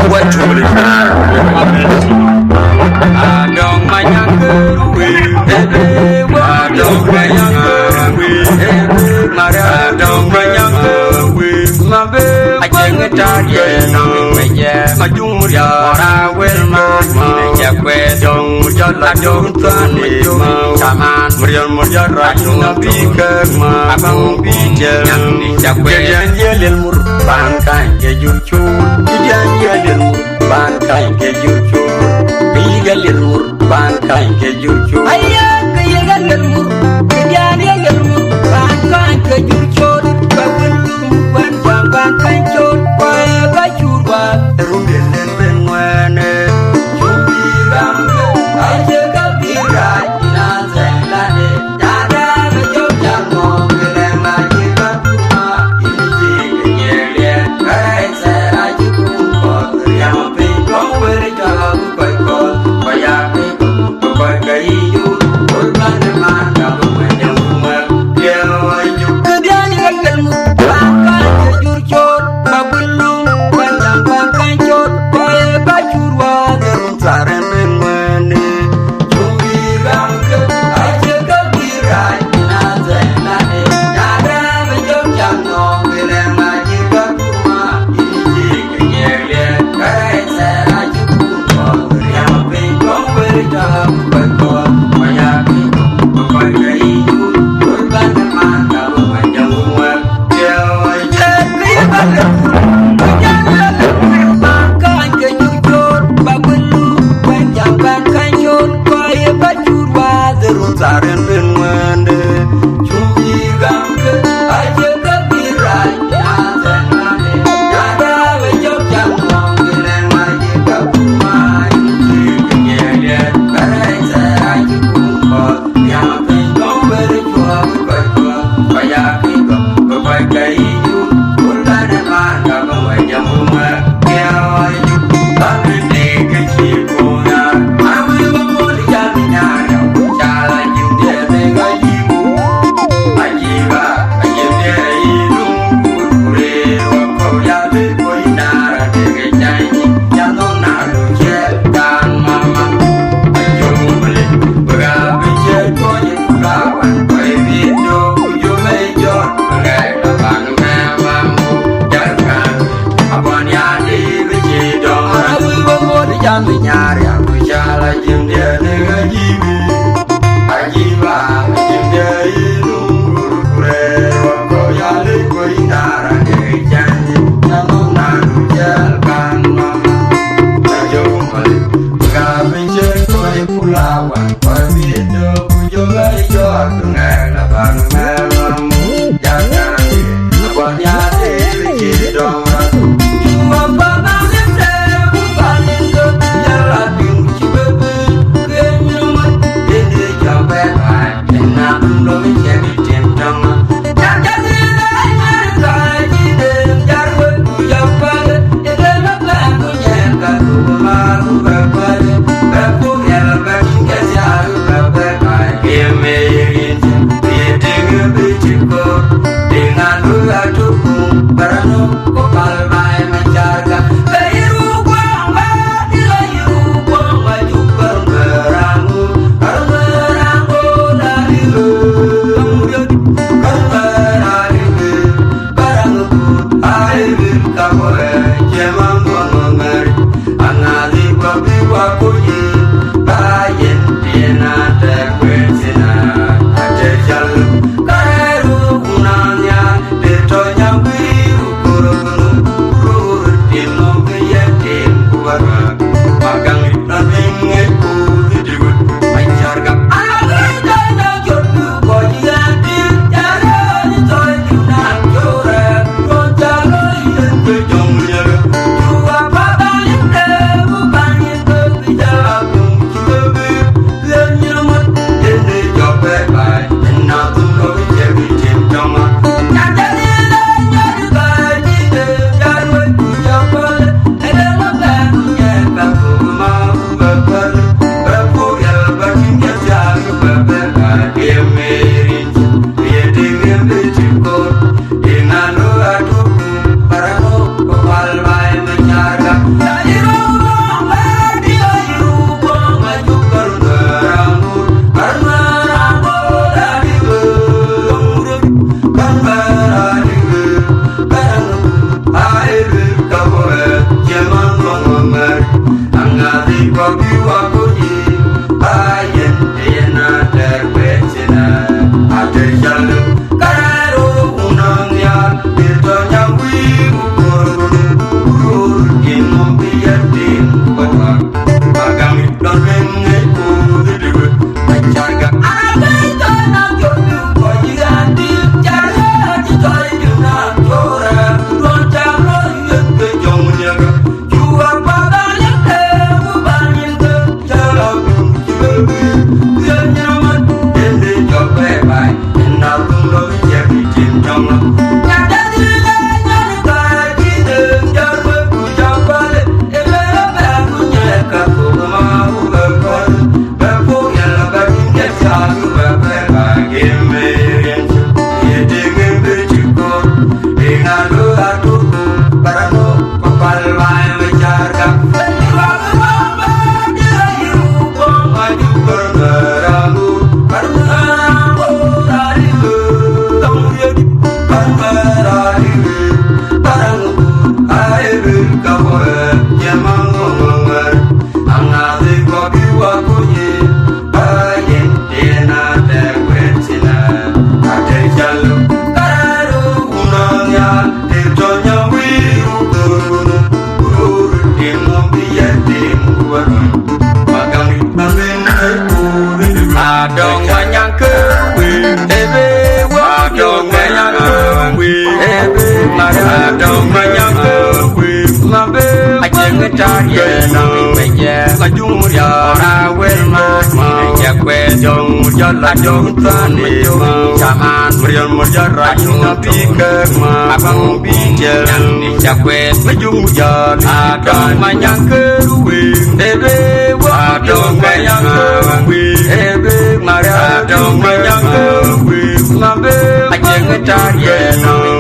What you believe? I don't mind your way. I don't mind your way. I don't mind your way. My baby, I can't tell you no. My junior, I will not. My question, I don't turn it. Saman, Muriel, Rajuna, Big, my bang, Big, Yan Yellow Murban, kind of you. Yan Yellow Murban, kind of you. Big little Murban, kind of you. I am a little Murban, Yan Yellow Murban, kind of you. I will look when Bang, kind of you. Why you were the room and when you be around, I take a big ride. Adong tani zaman meriam merjarak nabi kema abang bijak yang dicakwet mejung jalan adong manyang keruwe ebe adong manyang keruwe ebe mara adong manyang keruwe ngabe ajeng ngecari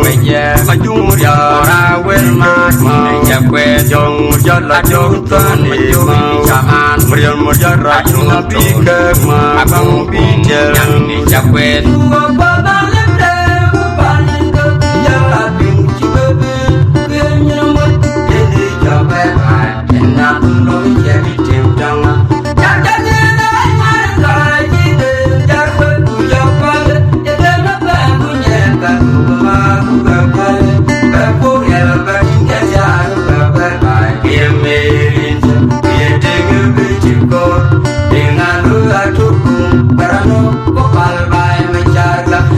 meja mejung merjarak mas dicakwet jong jalan adong tani zaman meriam merjarak nabi kema abang bijak yang dicakwet dengan lu atukum barano kopal bay menjaga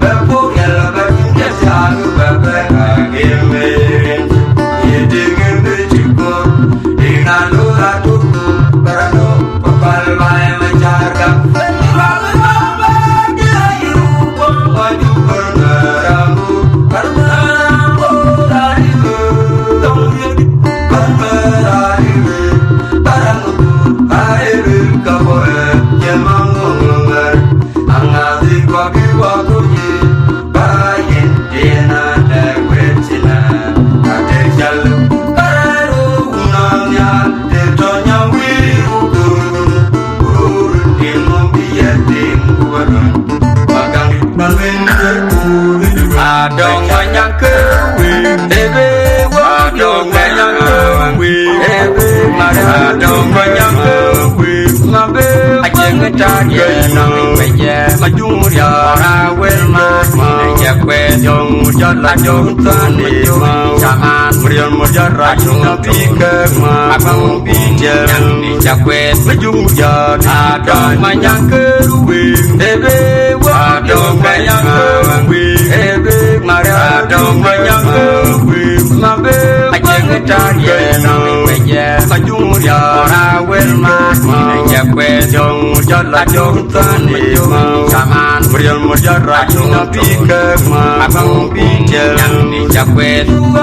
Before Adong banyak kewi, adong banyak kewi, adong banyak kewi, mabe aja ngecari nang meja, maju dia rawel mas, meja kue jong jalan jong tani mau, jangan merion merion rajung nabi kema, abang bijak yang dijak kue maju dia, adong banyak kewi, adong banyak kewi. Adong banyak kewi, mabe aja ngecari nang meja, maju dia rawel mas, meja kue jong jalan jong tani mau, jangan merion merion rajung nabi kema, abang bijak yang dijak kue. Yang